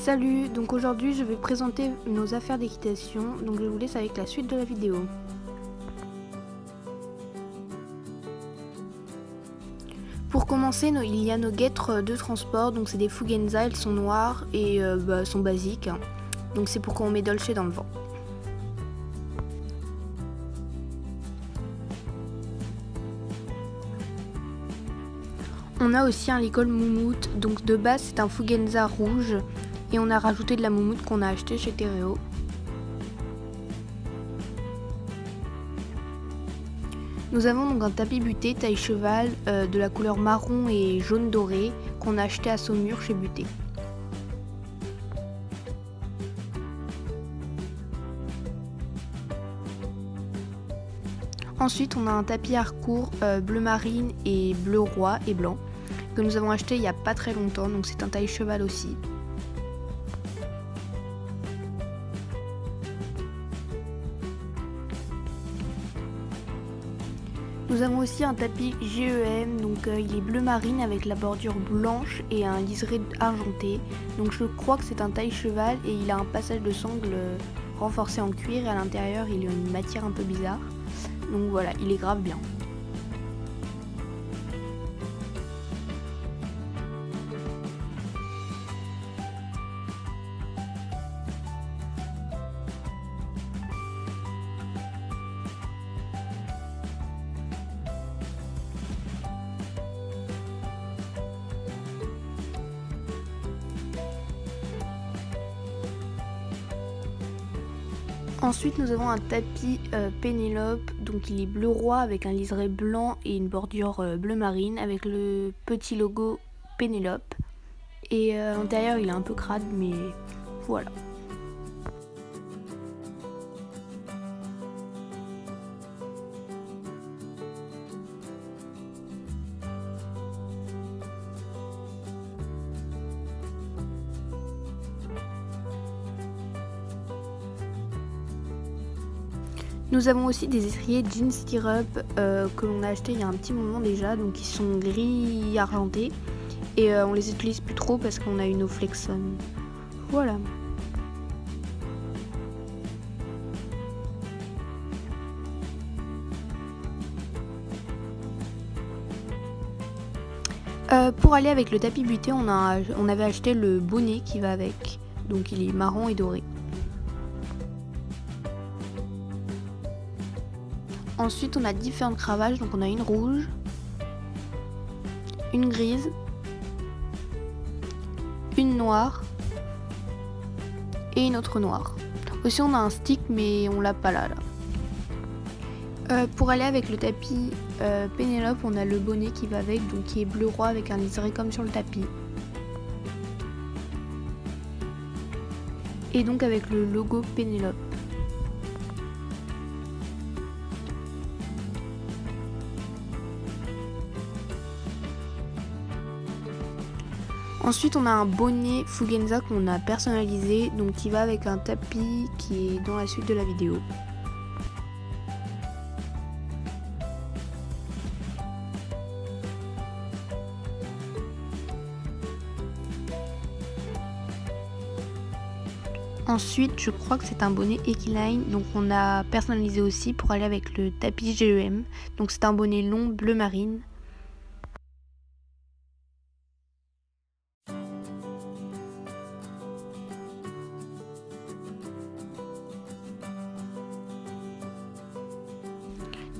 Salut, donc aujourd'hui je vais présenter nos affaires d'équitation, donc je vous laisse avec la suite de la vidéo. Pour commencer, il y a nos guêtres de transport, donc c'est des Fugenza, elles sont noires et sont basiques, donc c'est pourquoi on met Dolce dans le vent. On a aussi un licol moumoute, donc de base c'est un Fugenza rouge et on a rajouté de la moumoute qu'on a acheté chez Terreo. Nous avons donc un tapis buté taille cheval de la couleur marron et jaune doré qu'on a acheté à Saumur chez Buté. Ensuite on a un tapis harcourt bleu marine et bleu roi et blanc que nous avons acheté il n'y a pas très longtemps, donc c'est un taille cheval aussi. Nous avons aussi un tapis GEM, donc il est bleu marine avec la bordure blanche et un liseré argenté. Donc je crois que c'est un taille cheval et il a un passage de sangle renforcé en cuir et à l'intérieur il a une matière un peu bizarre. Donc voilà, il est grave bien. Ensuite nous avons un tapis Pénélope, donc il est bleu roi avec un liseré blanc et une bordure bleu marine avec le petit logo Pénélope. Et à l'intérieur il est un peu crade mais voilà. Nous avons aussi des étriers jeans stirrup que l'on a acheté il y a un petit moment déjà, donc ils sont gris argentés et on les utilise plus trop parce qu'on a une Flexon. Voilà. Pour aller avec le tapis buté, on avait acheté le bonnet qui va avec, donc il est marron et doré. Ensuite on a différentes cravaches, donc on a une rouge, une grise, une noire et une autre noire. Aussi on a un stick mais on l'a pas là. Pour aller avec le tapis Pénélope, on a le bonnet qui va avec, donc qui est bleu roi avec un liseré comme sur le tapis. Et donc avec le logo Pénélope. Ensuite on a un bonnet Fugenza qu'on a personnalisé, donc qui va avec un tapis qui est dans la suite de la vidéo. Ensuite je crois que c'est un bonnet Equiline, donc on a personnalisé aussi pour aller avec le tapis GEM. Donc c'est un bonnet long bleu marine.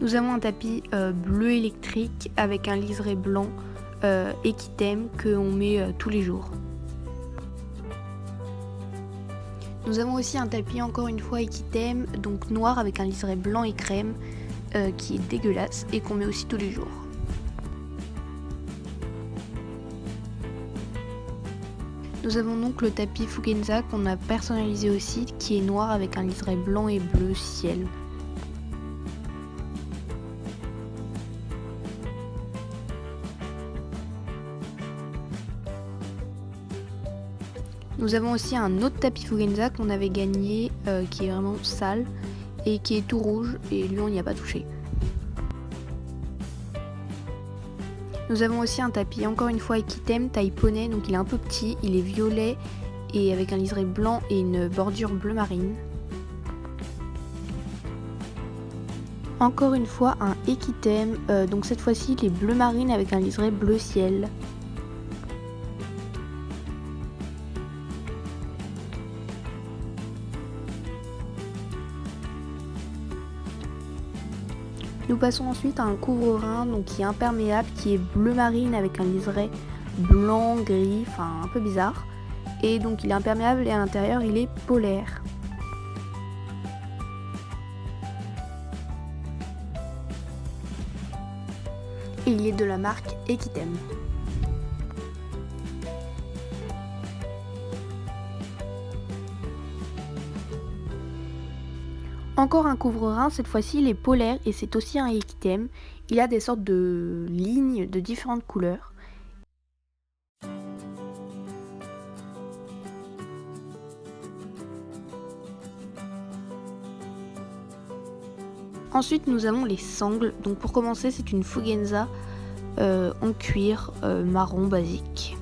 Nous avons un tapis bleu électrique avec un liseré blanc Equitem qu'on met tous les jours. Nous avons aussi un tapis encore une fois Equitem, donc noir avec un liseré blanc et crème qui est dégueulasse et qu'on met aussi tous les jours. Nous avons donc le tapis Fugenza qu'on a personnalisé aussi qui est noir avec un liseré blanc et bleu ciel. Nous avons aussi un autre tapis Fugenza qu'on avait gagné qui est vraiment sale et qui est tout rouge et lui on n'y a pas touché. Nous avons aussi un tapis, encore une fois Equitem, taille poney, donc il est un peu petit, il est violet et avec un liseré blanc et une bordure bleu marine. Encore une fois un équithème, donc cette fois-ci les bleus marines avec un liseré bleu ciel. Nous passons ensuite à un couvre-rein donc qui est imperméable, qui est bleu marine avec un liseré blanc, gris, enfin un peu bizarre. Et donc il est imperméable et à l'intérieur il est polaire. Et il est de la marque Équithème. Encore un couvre-rein, cette fois-ci il est polaire et c'est aussi un équithème. Il a des sortes de lignes de différentes couleurs. Ensuite nous avons les sangles. Donc pour commencer c'est une Fugenza en cuir marron basique.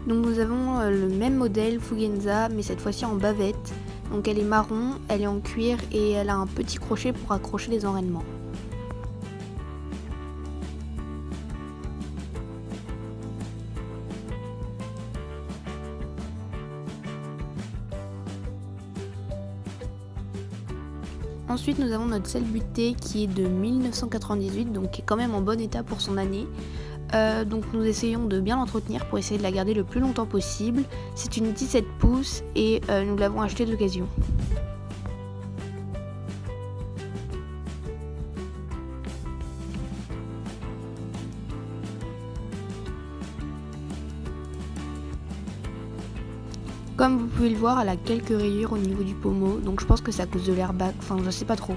Donc nous avons le même modèle Fugenza mais cette fois-ci en bavette. Donc elle est marron, elle est en cuir et elle a un petit crochet pour accrocher les enraînements. Ensuite nous avons notre selle butée qui est de 1998, donc qui est quand même en bon état pour son année. Donc nous essayons de bien l'entretenir pour essayer de la garder le plus longtemps possible. C'est une 17 pouces et nous l'avons achetée d'occasion. Comme vous pouvez le voir, elle a quelques rayures au niveau du pommeau, donc je pense que c'est à cause de l'airbag, enfin je sais pas trop.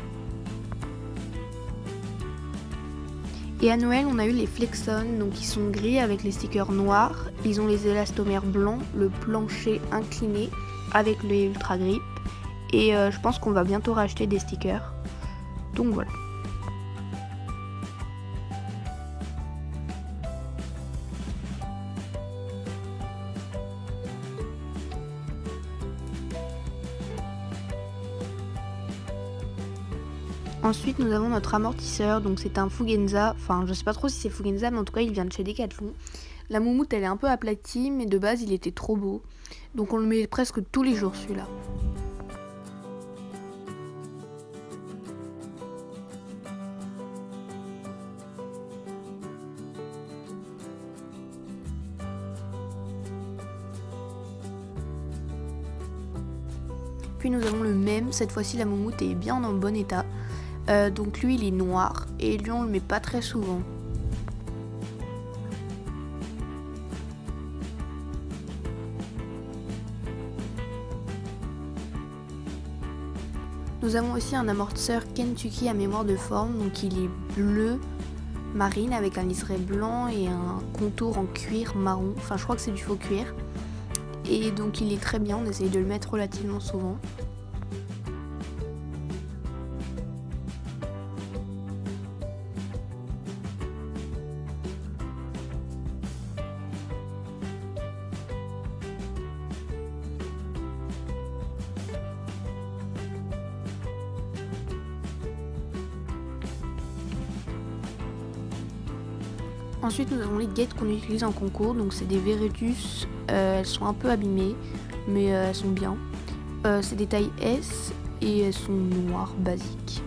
Et à Noël, on a eu les Flexon, donc ils sont gris avec les stickers noirs. Ils ont les élastomères blancs, le plancher incliné avec les Ultra Grip. Et je pense qu'on va bientôt racheter des stickers. Donc voilà. Ensuite nous avons notre amortisseur, donc c'est un Fugenza, enfin je sais pas trop si c'est Fugenza mais en tout cas il vient de chez Decathlon. La moumoute elle est un peu aplatie mais de base il était trop beau, donc on le met presque tous les jours celui-là. Puis nous avons le même, cette fois-ci la moumoute est bien en bon état. Donc lui il est noir et lui on le met pas très souvent. Nous avons aussi un amortisseur Kentucky à mémoire de forme, donc il est bleu marine avec un liseré blanc et un contour en cuir marron, enfin je crois que c'est du faux cuir. Et donc il est très bien, on essaye de le mettre relativement souvent. Ensuite nous avons les guettes qu'on utilise en concours, donc c'est des Veretus, elles sont un peu abîmées mais elles sont bien. C'est des tailles S et elles sont noires basiques.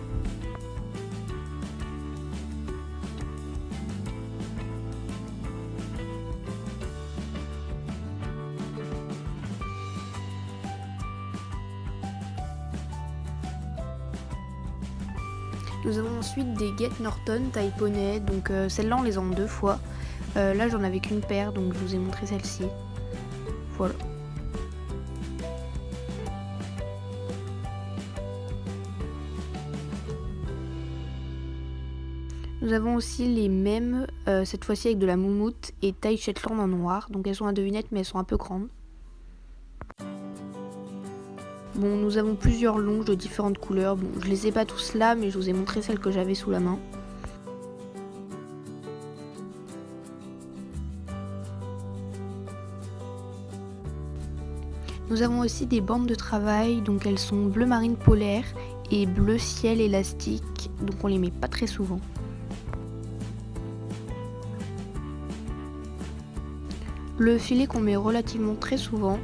Nous avons ensuite des guettes Norton taille poney, donc celles-là on les a en 2 fois. Là j'en avais qu'une paire donc je vous ai montré celle-ci. Voilà. Nous avons aussi les mêmes, cette fois-ci avec de la moumoute et taille Shetland en noir, donc elles sont à devinettes mais elles sont un peu grandes. Bon, nous avons plusieurs longes de différentes couleurs. Bon, je les ai pas tous là, mais je vous ai montré celles que j'avais sous la main. Nous avons aussi des bandes de travail, donc elles sont bleu marine polaire et bleu ciel élastique, donc on les met pas très souvent. Le filet qu'on met relativement très souvent,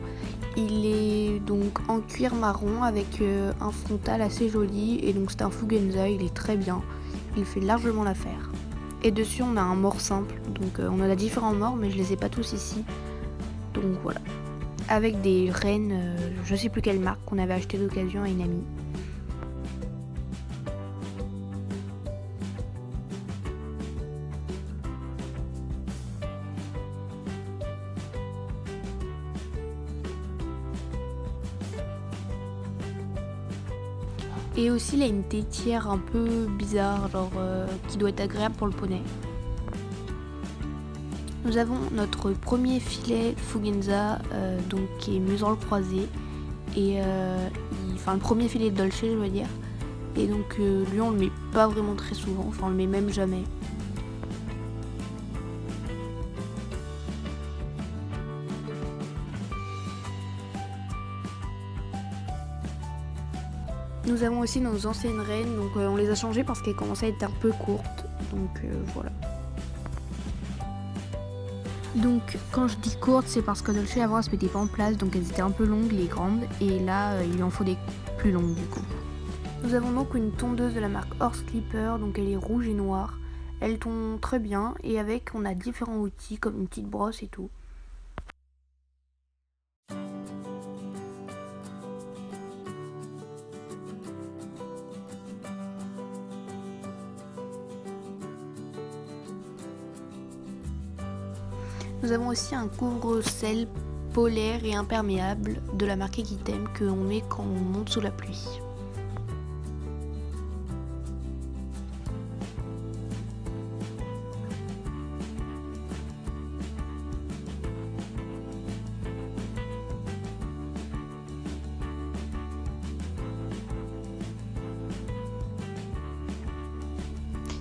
il est donc en cuir marron avec un frontal assez joli et donc c'est un Fugenza, il est très bien, il fait largement l'affaire. Et dessus on a un mort simple, donc on en a différents morts mais je les ai pas tous ici, donc voilà. Avec des rennes, je sais plus quelle marque, qu'on avait acheté d'occasion à une amie. Et aussi il a une tétière un peu bizarre, genre qui doit être agréable pour le poney. Nous avons notre premier filet Fugenza, donc qui est muserolle croisée. Et enfin le premier filet de Dolce je veux dire. Et donc lui on le met pas vraiment très souvent, enfin on le met même jamais. Nous avons aussi nos anciennes rennes, donc on les a changées parce qu'elles commençaient à être un peu courtes, donc voilà. Donc quand je dis courtes, c'est parce que Dolce avant elle se mettait pas en place, donc elles étaient un peu longues les grandes, et là il lui en faut des plus longues du coup. Nous avons donc une tondeuse de la marque Horse Clipper, donc elle est rouge et noire. Elle tond très bien, et avec on a différents outils comme une petite brosse et tout. Nous avons aussi un couvre-sel polaire et imperméable de la marque Equitem que on met quand on monte sous la pluie.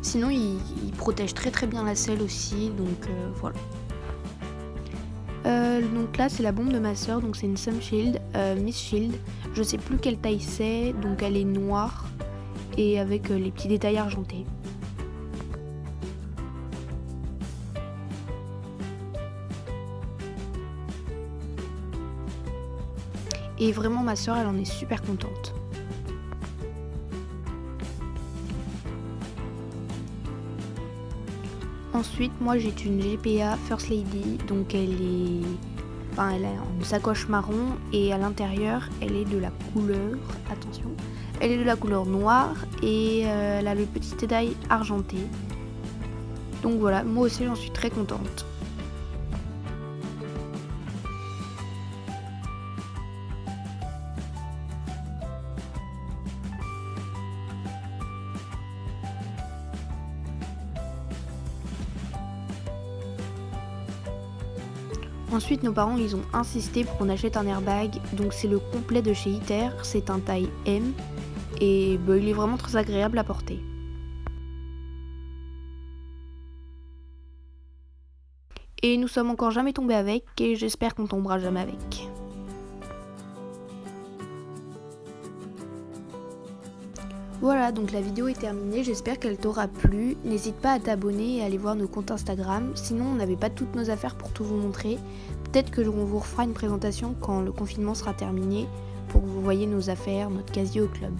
Sinon il protège très bien la selle aussi, donc voilà. Donc là c'est la bombe de ma soeur, donc c'est une Sun Shield, Miss Shield, je sais plus quelle taille c'est, donc elle est noire et avec les petits détails argentés. Et vraiment ma soeur elle en est super contente. Ensuite, moi j'ai une GPA First Lady, donc elle a une sacoche marron et à l'intérieur elle est de la couleur, attention, elle est de la couleur noire et elle a le petit détail argenté. Donc voilà, moi aussi j'en suis très contente. Ensuite, nos parents ils ont insisté pour qu'on achète un airbag, donc c'est le complet de chez ITER, c'est un taille M et il est vraiment très agréable à porter. Et nous sommes encore jamais tombés avec et j'espère qu'on tombera jamais avec. Voilà, donc la vidéo est terminée, j'espère qu'elle t'aura plu. N'hésite pas à t'abonner et à aller voir nos comptes Instagram, sinon on n'avait pas toutes nos affaires pour tout vous montrer. Peut-être que on vous refera une présentation quand le confinement sera terminé pour que vous voyez nos affaires, notre casier au club.